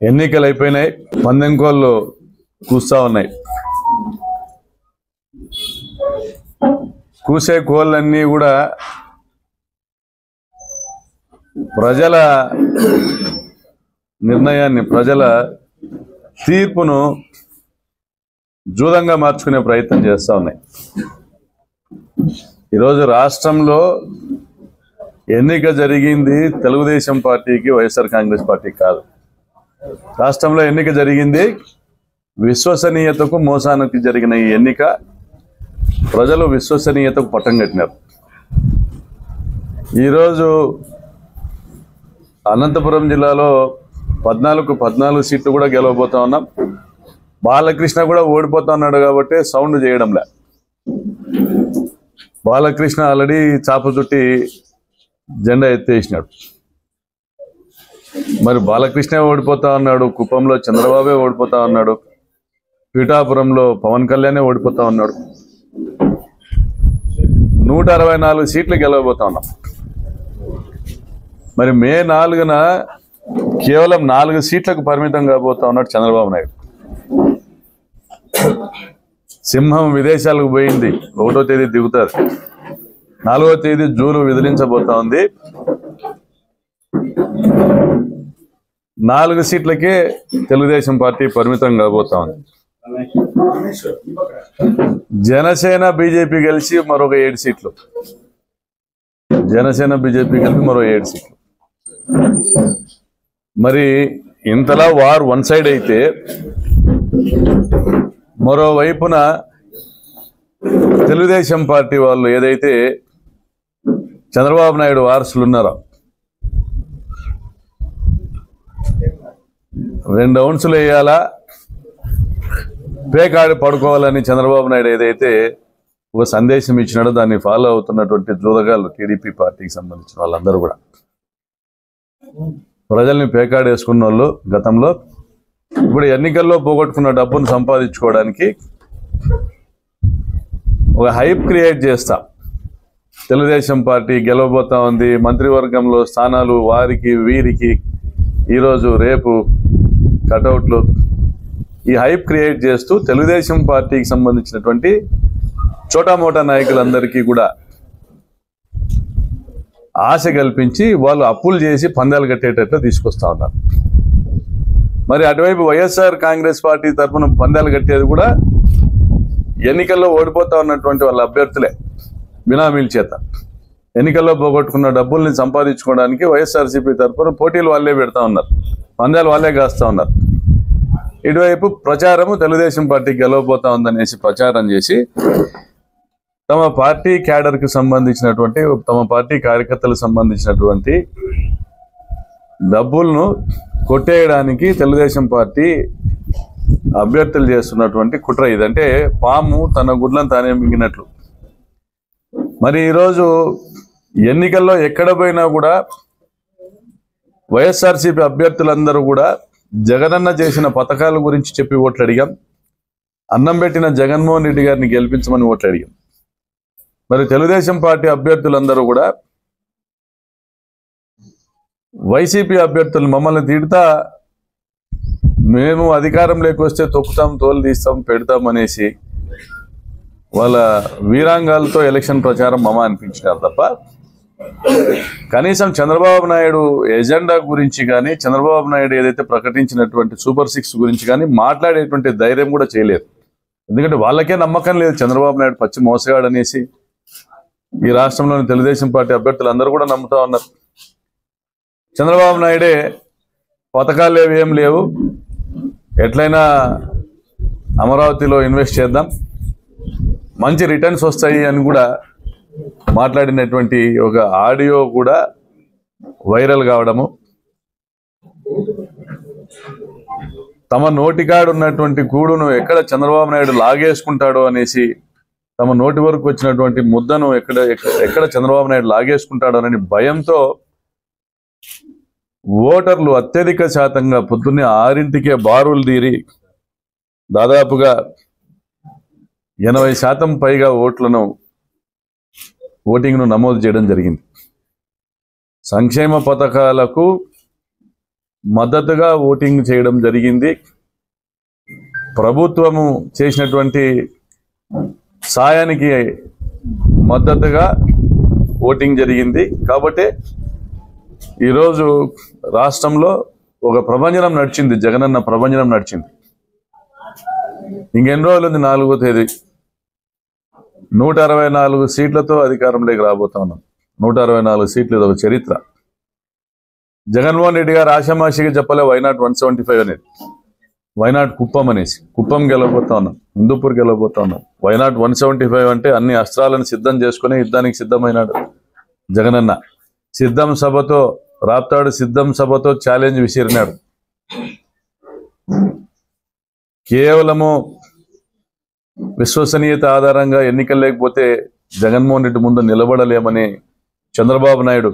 ఎన్నికలు అయిపోయినాయి, పందెం కోళ్ళు కూస్తా ఉన్నాయి. కూసే కోళ్ళన్నీ కూడా ప్రజల నిర్ణయాన్ని, ప్రజల తీర్పును జూదంగా మార్చుకునే ప్రయత్నం చేస్తూ ఉన్నాయి. ఈరోజు రాష్ట్రంలో ఎన్నిక జరిగింది తెలుగుదేశం పార్టీకి, వైఎస్ఆర్ కాంగ్రెస్ పార్టీకి కాదు. రాష్ట్రంలో ఎన్నిక జరిగింది విశ్వసనీయతకు, మోసానికి జరిగిన ఈ ఎన్నిక ప్రజలు విశ్వసనీయతకు పట్టం కట్టినారు. ఈరోజు అనంతపురం జిల్లాలో 14 సీట్లు కూడా గెలవబోతా ఉన్నాం. బాలకృష్ణ కూడా ఓడిపోతా ఉన్నాడు కాబట్టి సౌండ్ చేయడంలే. బాలకృష్ణ ఆల్రెడీ చాప చుట్టి జెండా ఎత్తేసినాడు. మరి బాలకృష్ణ ఓడిపోతా ఉన్నాడు, కుప్పంలో చంద్రబాబే ఓడిపోతా ఉన్నాడు, పీఠాపురంలో పవన్ కళ్యాణే ఓడిపోతా ఉన్నాడు. 164 సీట్లు గెలవబోతా ఉన్నాం. మరి మే 4న కేవలం 4 సీట్లకు పరిమితం కాబోతా ఉన్నాడు చంద్రబాబు నాయుడు. సింహం విదేశాలకు పోయింది, 1వ తేదీ దిగుతారు, 4వ తేదీ జూలు విదిలించబోతా ఉంది. 4 సీట్లకే తెలుగుదేశం పార్టీ పరిమితం కాబోతా ఉంది. జనసేన బీజేపీ కలిసి మరొక 7 సీట్లు, జనసేన బీజేపీ కలిపి మరో 7 సీట్లు. మరి ఇంతలా వార్ వన్ సైడ్ అయితే, మరోవైపున తెలుగుదేశం పార్టీ వాళ్ళు ఏదైతే చంద్రబాబు నాయుడు వారసులు ఉన్నారో 2 ఔన్సులు వేయాలా, పేకాడి పడుకోవాలని చంద్రబాబు నాయుడు ఏదైతే ఒక సందేశం ఇచ్చినాడో దాన్ని ఫాలో అవుతున్నటువంటి జూదగాళ్ళు టీడీపీ పార్టీకి సంబంధించిన వాళ్ళందరూ కూడా ప్రజల్ని పేకాడేసుకున్న వాళ్ళు గతంలో ఇప్పుడు ఎన్నికల్లో పోగొట్టుకున్న డబ్బును సంపాదించుకోవడానికి ఒక హైప్ క్రియేట్ చేస్తా. తెలుగుదేశం పార్టీ గెలవబోతా ఉంది, మంత్రివర్గంలో స్థానాలు వారికి వీరికి, ఈరోజు రేపు కటౌట్లు, ఈ హైప్ క్రియేట్ చేస్తూ తెలుగుదేశం పార్టీకి సంబంధించినటువంటి చోటామోటా నాయకులందరికీ కూడా ఆశ కల్పించి వాళ్ళు అప్పులు చేసి పందాలు కట్టేటట్లు తీసుకొస్తా ఉన్నారు. మరి అటువైపు వైఎస్ఆర్ కాంగ్రెస్ పార్టీ తరఫున పందాలు కట్టేది కూడా ఎన్నికల్లో ఓడిపోతా ఉన్నటువంటి వాళ్ళ అభ్యర్థులే బినామీల చేత. ఎన్నికల్లో పోగొట్టుకున్న డబ్బుల్ని సంపాదించుకోవడానికి వైఎస్ఆర్సీపీ తరఫున పోటీలు వాళ్ళే పెడతా ఉన్నారు, పందాలు వాళ్ళే కాస్తా ఉన్నారు. ఇటువైపు ప్రచారము తెలుగుదేశం పార్టీ గెలవబోతా ఉందనేసి ప్రచారం చేసి తమ పార్టీ క్యాడర్కి సంబంధించినటువంటి, తమ పార్టీ కార్యకర్తలకు సంబంధించినటువంటి డబ్బులను కొట్టేయడానికి తెలుగుదేశం పార్టీ అభ్యర్థులు చేస్తున్నటువంటి కుట్ర ఇదంటే పాము తన గుడ్లను తానే మింగినట్లు. మరి ఈరోజు ఎన్నికల్లో ఎక్కడ పోయినా కూడా వైఎస్ఆర్సీపీ అభ్యర్థులందరూ కూడా జగనన్న చేసిన పథకాల గురించి చెప్పి ఓట్లు అడిగాం, అన్నం పెట్టిన జగన్మోహన్ రెడ్డి గారిని గెలిపించమని ఓట్లు అడిగాం. మరి తెలుగుదేశం పార్టీ అభ్యర్థులందరూ కూడా వైసీపీ అభ్యర్థులు మమ్మల్ని తిడతా, మేము అధికారంలోకి వస్తే తొక్కుతాం, తోలు తీస్తాం, పెడతాం అనేసి వాళ్ళ వీరాంగాలతో ఎలక్షన్ ప్రచారం మమ అనిపించినారు తప్ప కనీసం చంద్రబాబు నాయుడు ఎజెండా గురించి కానీ, చంద్రబాబు నాయుడు ఏదైతే ప్రకటించినటువంటి సూపర్ 6 గురించి కానీ మాట్లాడేటువంటి ధైర్యం కూడా చేయలేదు. ఎందుకంటే వాళ్ళకే నమ్మకం లేదు చంద్రబాబు నాయుడు పచ్చి మోసగాడు అనేసి. ఈ రాష్ట్రంలోని తెలుగుదేశం పార్టీ అభ్యర్థులు అందరూ కూడా నమ్ముతా ఉన్నారు. చంద్రబాబు నాయుడే పథకాలు ఏం లేవు, ఎట్లయినా అమరావతిలో ఇన్వెస్ట్ చేద్దాం, మంచి రిటర్న్స్ వస్తాయి అని కూడా మాట్లాడినటువంటి ఒక ఆడియో కూడా వైరల్ కావడము, తమ నోటికాడు ఉన్నటువంటి కూడును ఎక్కడ చంద్రబాబు నాయుడు లాగేసుకుంటాడో అనేసి, తమ నోటి వరకు వచ్చినటువంటి ముద్దను ఎక్కడ చంద్రబాబు నాయుడు లాగేసుకుంటాడో అని భయంతో ఓటర్లు అత్యధిక శాతంగా పొద్దున్నే 6ంటికే బారులు తీరి దాదాపుగా 80% పైగా ఓటింగ్ను నమోదు చేయడం జరిగింది. సంక్షేమ పథకాలకు మద్దతుగా ఓటింగ్ చేయడం జరిగింది. ప్రభుత్వము చేసినటువంటి సాయానికి మద్దతుగా ఓటింగ్ జరిగింది. కాబట్టి ఈరోజు రాష్ట్రంలో ఒక ప్రభంజనం నడిచింది, జగనన్న ప్రభంజనం నడిచింది. ఇంకెన్ని రోజులు ఉంది? 4వ తేదీ 164 సీట్లతో అధికారంలోకి రాబోతా ఉన్నాం. 164 సీట్లు, ఇది ఒక చరిత్ర. జగన్మోహన్ రెడ్డి గారు ఆషామాషిగా చెప్పలే వైనాట్ 175 అనేది. వైనాట్ కుప్పం అనేసి, కుప్పం గెలవబోతా ఉన్నాం, హిందూపూర్ గెలవబోతా ఉన్నాం. వైనాట్ 175 అంటే అన్ని అస్త్రాలను సిద్ధం చేసుకుని యుద్ధానికి సిద్ధమైనాడు జగనన్న. సిద్ధం సభతో రాప్తాడు, సిద్ధం సభతో ఛాలెంజ్ విసిరినాడు. కేవలము విశ్వసనీయత ఆధారంగా ఎన్నికలు లేకపోతే జగన్మోహన్ రెడ్డి ముందు నిలబడలేమని చంద్రబాబు నాయుడు